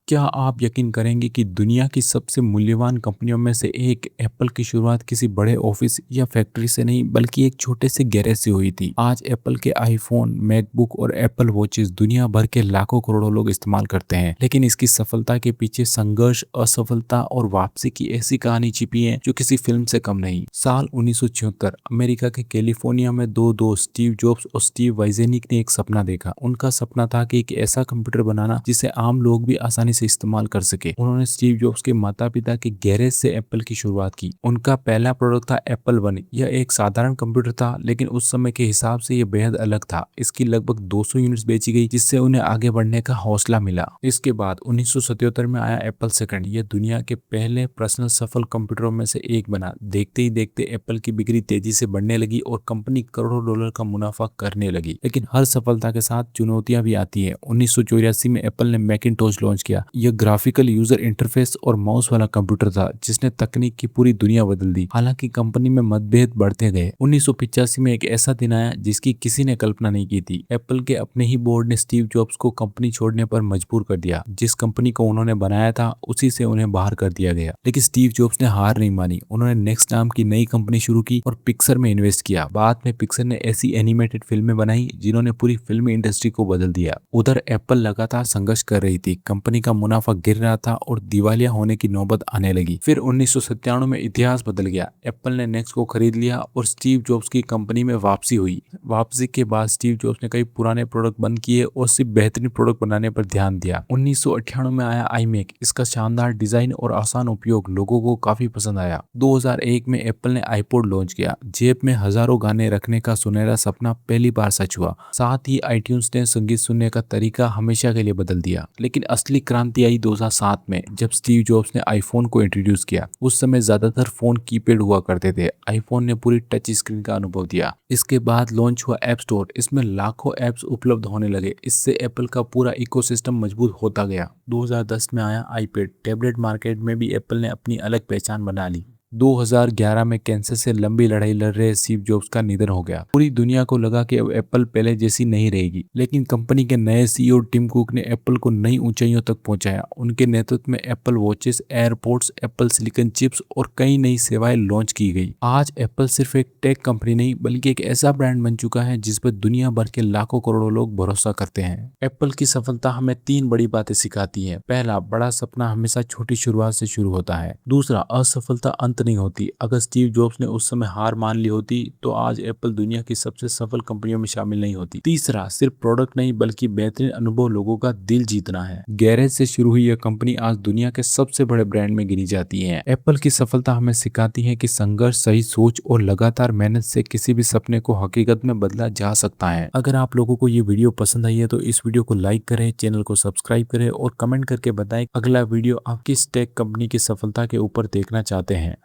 क्या आप यकीन करेंगे कि दुनिया की सबसे मूल्यवान कंपनियों में से एक एप्पल की शुरुआत किसी बड़े ऑफिस या फैक्ट्री से नहीं बल्कि एक छोटे से गैरेज से हुई थी। आज एप्पल के आईफोन, मैकबुक और एप्पल वॉचेस दुनिया भर के लाखों करोड़ों लोग इस्तेमाल करते हैं, लेकिन इसकी सफलता के पीछे संघर्ष, असफलता और वापसी की ऐसी कहानी छिपी है जो किसी फिल्म से कम नहीं। साल 1976 अमेरिका के कैलिफोर्निया में दो दोस्त स्टीव जॉब्स और स्टीव वाइजेनिक ने एक सपना देखा। उनका सपना था कि एक ऐसा कंप्यूटर बनाना जिसे आम लोग भी आसानी से इस्तेमाल कर सके। उन्होंने स्टीव जॉब्स के माता पिता के गैरेज से एप्पल की शुरुआत की। उनका पहला प्रोडक्ट था एप्पल वन। यह एक साधारण कंप्यूटर था, लेकिन उस समय के हिसाब से यह बेहद अलग था। इसकी लगभग 200 यूनिट्स बेची गई, जिससे उन्हें आगे बढ़ने का हौसला मिला। इसके बाद 1977 में आया एप्पल सेकंड। यह दुनिया के पहले पर्सनल सफल कंप्यूटरों में से एक बना। देखते ही देखते एप्पल की बिक्री तेजी से बढ़ने लगी और कंपनी करोड़ों डॉलर का मुनाफा करने लगी। लेकिन हर सफलता के साथ चुनौतियां भी आती है। 1984 में एप्पल ने मैकिंटोश लॉन्च किया। यह ग्राफिकल यूजर इंटरफेस और माउस वाला कंप्यूटर था जिसने तकनीक की पूरी दुनिया बदल दी। हालांकि कंपनी में मतभेद बढ़ते गए। 1985 में एक ऐसा दिन आया जिसकी किसी ने कल्पना नहीं की थी। एप्पल के अपने ही बोर्ड ने स्टीव जॉब्स को कंपनी छोड़ने पर मजबूर कर दिया। जिस कंपनी को उन्होंने बनाया था उसी से उन्हें बाहर कर दिया गया। लेकिन स्टीव जॉब्स ने हार नहीं मानी। उन्होंने नेक्स्ट नाम की नई कंपनी शुरू की और पिक्सर में इन्वेस्ट किया। बाद में पिक्सर ने ऐसी एनिमेटेड फिल्में बनाई जिन्होंने पूरी फिल्म इंडस्ट्री को बदल दिया। उधर एप्पल लगातार संघर्ष कर रही थी। कंपनी का मुनाफा गिर रहा था और दिवालिया होने की नौबत आने लगी। फिर 1997 में इतिहास बदल गया। एप्पल ने नेक्स्ट को खरीद लिया और स्टीव जॉब्स की कंपनी में वापसी हुई। वापसी के बाद स्टीव जॉब्स ने कई पुराने प्रोडक्ट बंद किए और सिर्फ बेहतरीन प्रोडक्ट बनाने पर ध्यान दिया। 1998 में आया आईमैक। इसका शानदार डिजाइन और आसान उपयोग लोगों को काफी पसंद आया। 2001 में एप्पल ने आईपॉड लॉन्च किया। जेब में हजारों गाने रखने का सुनहरा सपना पहली बार सच हुआ। साथ ही आईट्यून्स ने संगीत सुनने का तरीका हमेशा के लिए बदल दिया। लेकिन असली क्रांति आई 2007 में, जब स्टीव जॉब्स ने आईफोन को इंट्रोड्यूस किया। उस समय ज्यादातर फोन कीपैड हुआ करते थे। आईफोन ने पूरी टच स्क्रीन का अनुभव दिया। इसके बाद लॉन्च हुआ ऐप स्टोर। इसमें लाखों ऐप्स उपलब्ध होने लगे। इससे एप्पल का पूरा इकोसिस्टम मजबूत होता गया। 2010 में आया आईपैड। टैबलेट मार्केट में भी एप्पल ने अपनी अलग पहचान बना ली। 2011 में कैंसर से लंबी लड़ाई लड़ रहे स्टीव जॉब्स का निधन हो गया। पूरी दुनिया को लगा कि अब एप्पल पहले जैसी नहीं रहेगी, लेकिन कंपनी के नए सीईओ टिम कुक ने एप्पल को नई ऊंचाइयों तक पहुंचाया। उनके नेतृत्व में Apple watches, airports, Apple silicon chips और कई नई सेवाएं लॉन्च की गई। आज एप्पल सिर्फ एक टेक कंपनी नहीं बल्कि एक ऐसा ब्रांड बन चुका है जिस पर दुनिया भर के लाखों करोड़ों लोग भरोसा करते हैं। एप्पल की सफलता हमें 3 बड़ी बातें सिखाती है। पहला, बड़ा सपना हमेशा छोटी शुरुआत से शुरू होता है। दूसरा, असफलता नहीं होती। अगर स्टीव जॉब्स ने उस समय हार मान ली होती तो आज एप्पल दुनिया की सबसे सफल कंपनियों में शामिल नहीं होती। तीसरा, सिर्फ प्रोडक्ट नहीं बल्कि बेहतरीन अनुभव लोगों का दिल जीतना है। गैरेज से शुरू हुई यह कंपनी आज दुनिया के सबसे बड़े ब्रांड में गिनी जाती है। एप्पल की सफलता हमें सिखाती है कि संघर्ष, सही सोच और लगातार मेहनत से किसी भी सपने को हकीकत में बदला जा सकता है। अगर आप लोगों को ये वीडियो पसंद आई है तो इस वीडियो को लाइक करें, चैनल को सब्सक्राइब करें और कमेंट करके बताएं अगला वीडियो आप किस टेक कंपनी की सफलता के ऊपर देखना चाहते हैं।